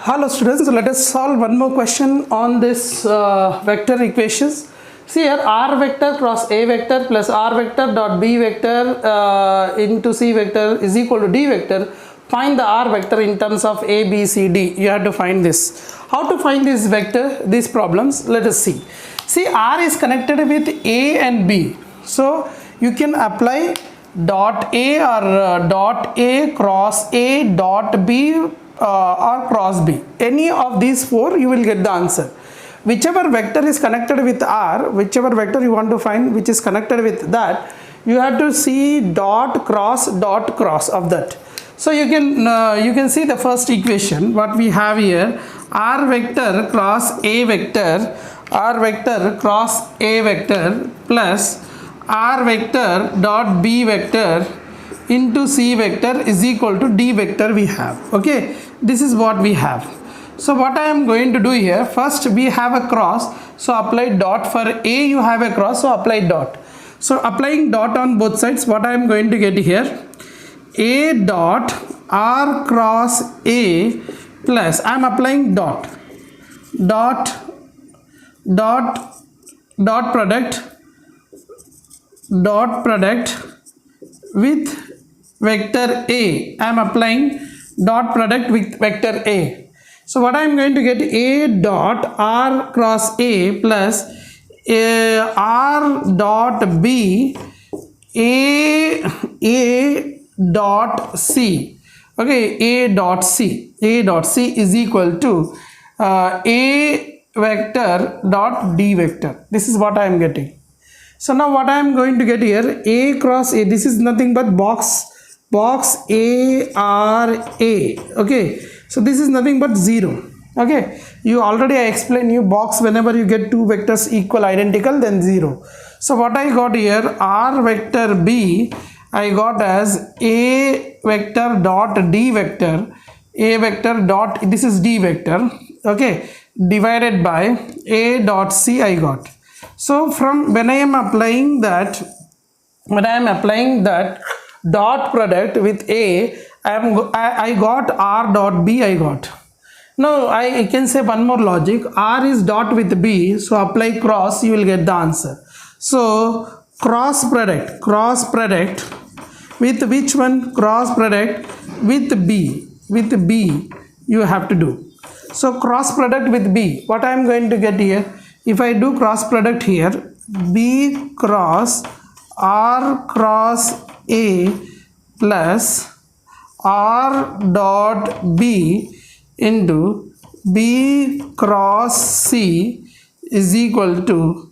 Hello students, so let us solve one more question on this vector equations. See here, r vector cross a vector plus r vector dot b vector into c vector is equal to d vector. Find the r vector in terms of a, b, c, d. You have to find this. How to find this vector, these problems? Let us see. See, r is connected with a and b. So you can apply dot a or dot a cross a dot b or cross b. Any of these four you will get the answer. Whichever vector is connected with r, whichever vector you want to find which is connected with that, you have to see dot cross of that. So you can see the first equation what we have here, r vector cross a vector, r vector cross a vector plus r vector dot b vector into c vector is equal to d vector we have. Okay, this is what we have. So what I am going to do here, first we have a cross, so apply dot. For a you have a cross, so apply dot. So applying dot on both sides, what I am going to get here, a dot r cross a plus, I am applying dot product with vector a. I am applying dot product with vector a. So what I am going to get, a dot r cross a plus r dot b a dot c. Okay, a dot c is equal to a vector dot d vector. This is what I am getting. So now what I am going to get here, a cross a, this is nothing but box a r a. Okay, so this is nothing but 0. Okay, you already I explained you box, whenever you get two vectors equal identical then 0. So what I got here, r vector b I got as a vector dot d vector, a vector dot, this is d vector, okay, divided by a dot c I got. So from when I am applying that dot product with a, I got r dot b I got. Now I can say one more logic, r is dot with b, so apply cross, you will get the answer. So cross product with which one? Cross product with b you have to do. So cross product with b, what I am going to get here, if I do cross product here, b cross r cross a plus r dot b into b cross c is equal to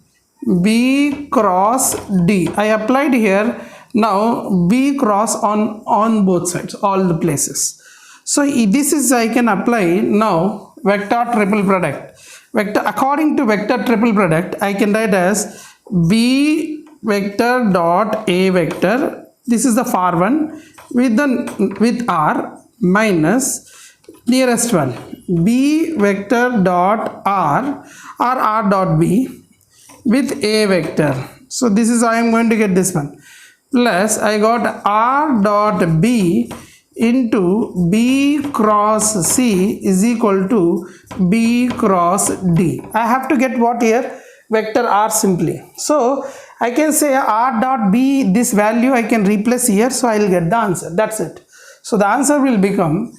b cross d. I applied here now b cross on both sides, all the places. So this is, I can apply now vector triple product. Vector, according to vector triple product, I can write as b vector dot a vector, this is the far one, with r minus nearest one, b vector dot r or r dot b with a vector. So this is, I am going to get this one, plus I got r dot b into b cross c is equal to b cross d. I have to get what here, vector r simply. So I can say r dot b, this value I can replace here, so I will get the answer. That's it. So the answer will become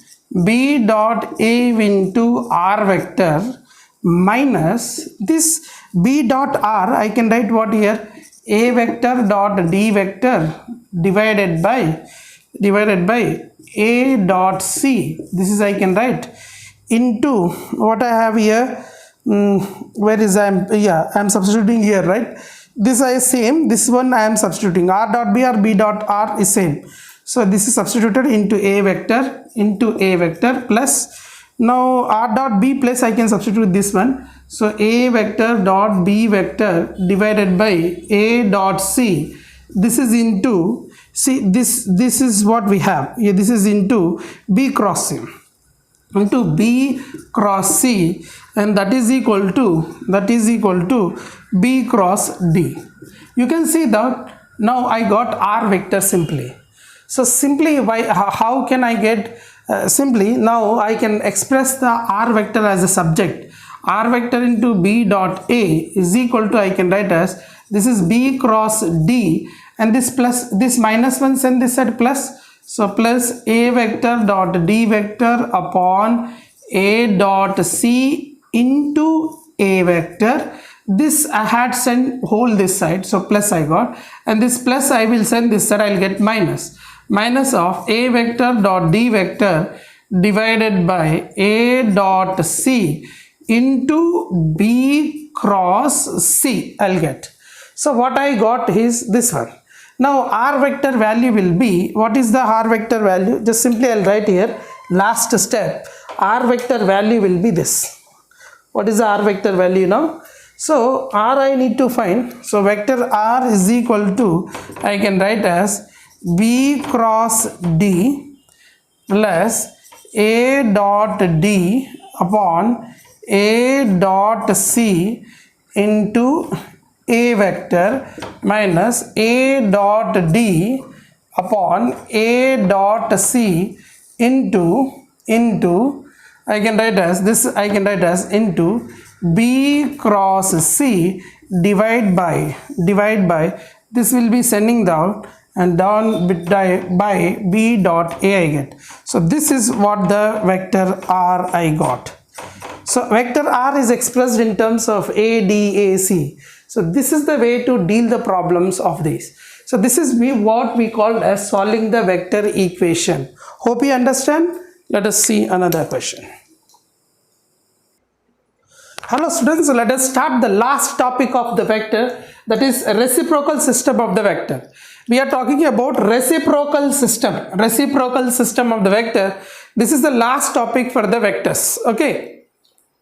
b dot a into r vector minus this b dot r, I can write what here, a vector dot d vector divided by a dot c, this is I can write, into what I have here, where is I am substituting here, right? This is same, this one I am substituting, r dot b or b dot r is same. So this is substituted into a vector plus, now r dot b plus I can substitute this one, so a vector dot b vector divided by a dot c, this is into, see this is what we have here, this is into b cross c, and that is equal to b cross d. You can see that now I got r vector simply. So simply how can I get Simply now I can express the r vector as a subject. R vector into b dot a is equal to, I can write as, this is b cross d, and this plus, this minus 1 send this side plus, so plus a vector dot d vector upon a dot c into a vector. This I had sent whole this side, so plus I got, and this plus I will send this side, I will get minus of a vector dot d vector divided by a dot c into b cross c, I'll get. So what I got is this one. Now r vector value will be, what is the r vector value? Just simply I'll write here, last step, r vector value will be this. What is the r vector value now? So r I need to find, so vector r is equal to, I can write as b cross d plus a dot d upon a dot c into a vector minus a dot d upon a dot c into I can write as this, I can write as into b cross c divide by this will be sending down and down by b dot a I get. So this is what the vector r I got. So vector r is expressed in terms of a, d, a, c. So this is the way to deal the problems of these. So this is what we call as solving the vector equation. Hope you understand. Let us see another question. Hello students, let us start the last topic of the vector, that is reciprocal system of the vector. We are talking about reciprocal system of the vector. This is the last topic for the vectors. Okay.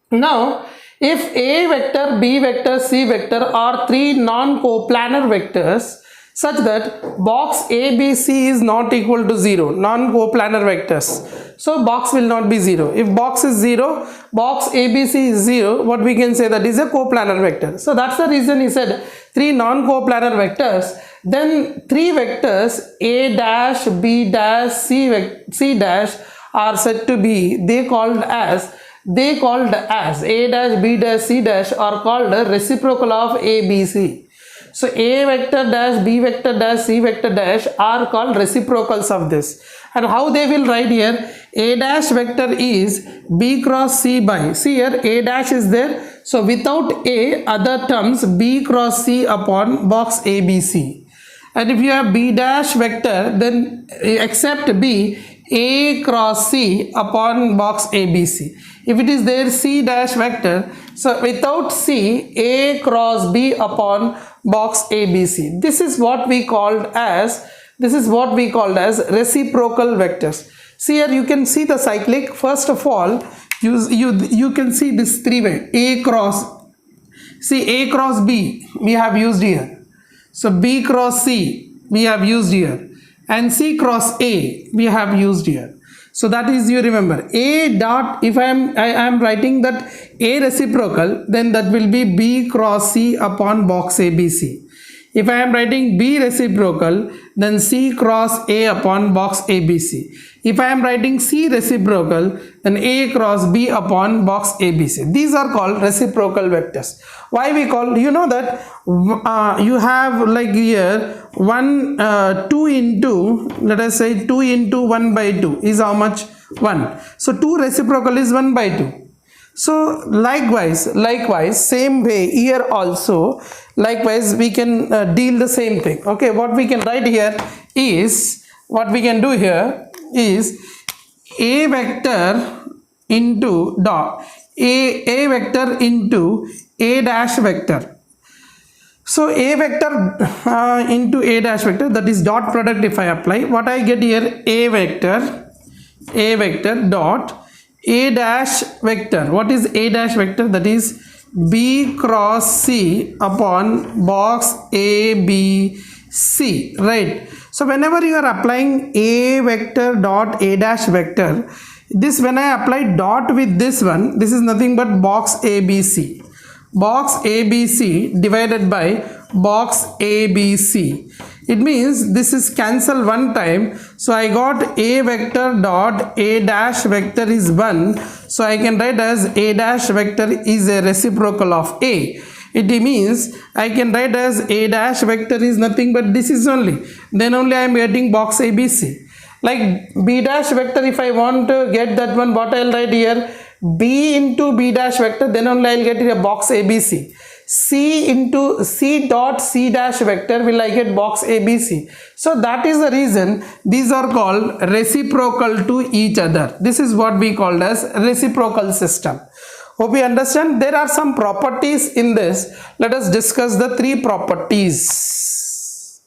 Now, if a vector, b vector, c vector are three non-coplanar vectors such that box ABC is not equal to 0, non-coplanar vectors. So box will not be 0. If box is 0, box ABC is 0, what we can say, that is a coplanar vector. So that's the reason he said three non-coplanar vectors. Then three vectors a dash, b dash, c dash are said to be, they called as a dash, b dash, c dash are called a reciprocal of ABC. So a vector dash, b vector dash, c vector dash are called reciprocals of this. And how they will write here, a dash vector is b cross c by, see here a dash is there, so without a, other terms b cross c upon box ABC. And if you have b dash vector, then except b, a cross c upon box ABC. If it is there c dash vector, so without c, a cross b upon box ABC. This is what we called as reciprocal vectors. See here you can see the cyclic. First of all, you can see this three way, a cross, see a cross b we have used here. So b cross c we have used here, and c cross a we have used here. So that is, you remember, a dot, if I am writing that a reciprocal, then that will be b cross c upon box ABC. If I am writing b reciprocal, then c cross a upon box ABC. If I am writing c reciprocal, then a cross b upon box ABC. These are called reciprocal vectors. Why we call, you know that you have like here 2 into, let us say 2 into 1 by 2 is how much? 1. So 2 reciprocal is 1 by 2. So likewise, same way here also, likewise we can deal the same thing. Okay, what we can write here is, what we can do here is a vector into dot, a vector into a dash vector. So a vector into a dash vector, that is dot product. If I apply, what I get here, a vector dot a dash vector. What is a dash vector? That is b cross c upon box ABC, right? So whenever you are applying a vector dot a dash vector, this, when I apply dot with this one, this is nothing but box ABC. Box ABC divided by box ABC. It means this is cancel one time. So I got a vector dot a dash vector is 1. So I can write as a dash vector is a reciprocal of a. It means I can write as a dash vector is nothing but this is only. Then only I am getting box ABC. Like b dash vector, if I want to get that one, what I'll write here? B into b dash vector, then only I'll get a box ABC. C into C dot C dash vector will I get box ABC. So that is the reason these are called reciprocal to each other. This is what we called as reciprocal system. Hope you understand. There are some properties in this. Let us discuss the three properties.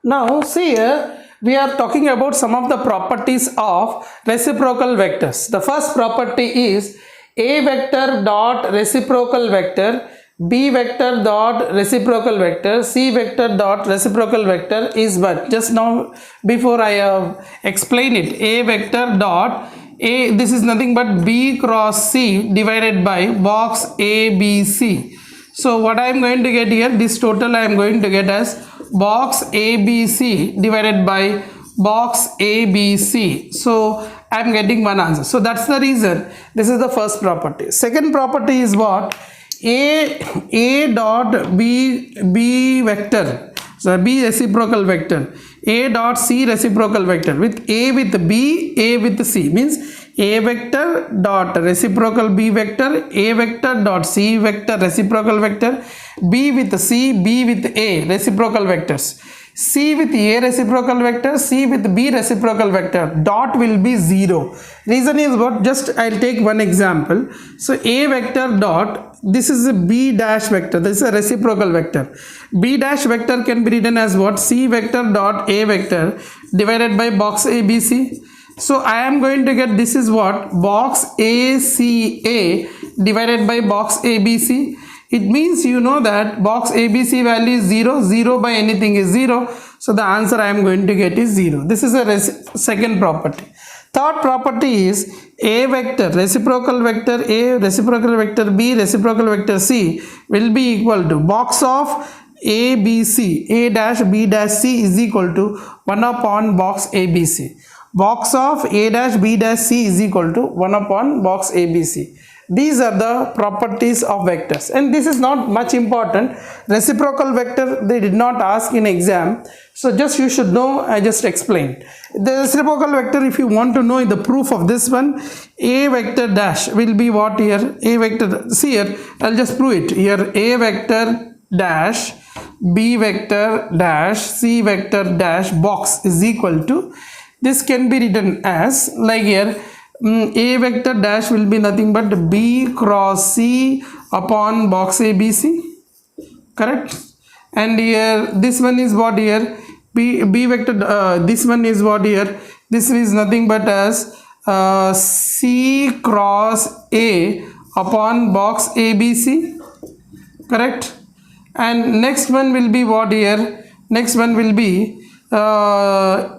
Now see here, we are talking about some of the properties of reciprocal vectors. The first property is a vector dot reciprocal vector, b vector dot reciprocal vector, c vector dot reciprocal vector is what? Just now before I have explained it, a vector dot a, this is nothing but b cross c divided by box ABC. So what I am going to get here, this total I am going to get as box ABC divided by box ABC. So I am getting one answer. So that's the reason this is the first property. Second property is what? A dot B vector. So B reciprocal vector. A dot C reciprocal vector with A with B, A with C means a vector dot reciprocal b vector, a vector dot c vector reciprocal vector, b with c, b with a reciprocal vectors, c with a reciprocal vector, c with b reciprocal vector. Dot will be 0. Reason is what? Just I'll take one example. So a vector dot, this is a b dash vector, this is a reciprocal vector. B dash vector can be written as what? C vector dot a vector divided by box ABC. So I am going to get, this is what? Box ACA divided by box ABC. It means you know that box ABC value is 0, 0 by anything is 0. So the answer I am going to get is 0. This is a second property. Third property is a vector, reciprocal vector A, reciprocal vector B, reciprocal vector C will be equal to box of ABC, A dash B dash C is equal to 1 upon box ABC. Box of A dash B dash C is equal to 1 upon box ABC. These are the properties of vectors, and this is not much important. Reciprocal vector they did not ask in exam, so just you should know. I just explained the reciprocal vector. If you want to know the proof of this one, A vector dash will be what here? A vector, see here, I'll just prove it here. A vector dash B vector dash C vector dash box is equal to, this can be written as like here, A vector dash will be nothing but B cross C upon box ABC, correct? And here this one is what here? B vector, this one is what here? This is nothing but as C cross A upon box ABC, correct? And next one will be what here? Next one will be A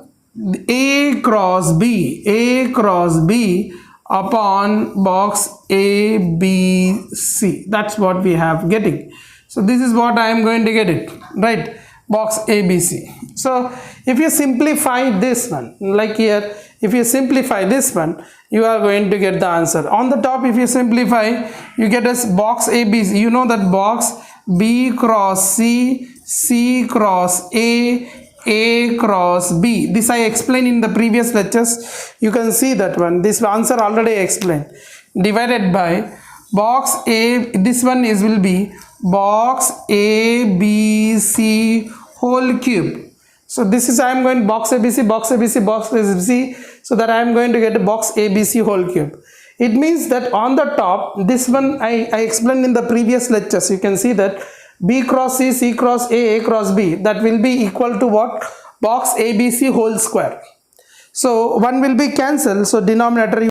cross B upon box ABC. That's what we have getting. So this is what I am going to get it, right? Box ABC. So if you simplify this one, like here, if you simplify this one, you are going to get the answer. On the top, if you simplify, you get as box ABC. You know that box B cross C, C cross A cross B. This I explained in the previous lectures. You can see that one. This answer already explained. Divided by box A. This one is will be box A B C whole cube. So this is I am going box ABC, box ABC, box ABC. So that I am going to get a box ABC whole cube. It means that on the top, this one I explained in the previous lectures. You can see that B cross C, C cross A cross B, that will be equal to what? Box ABC whole square. So one will be cancelled. So denominator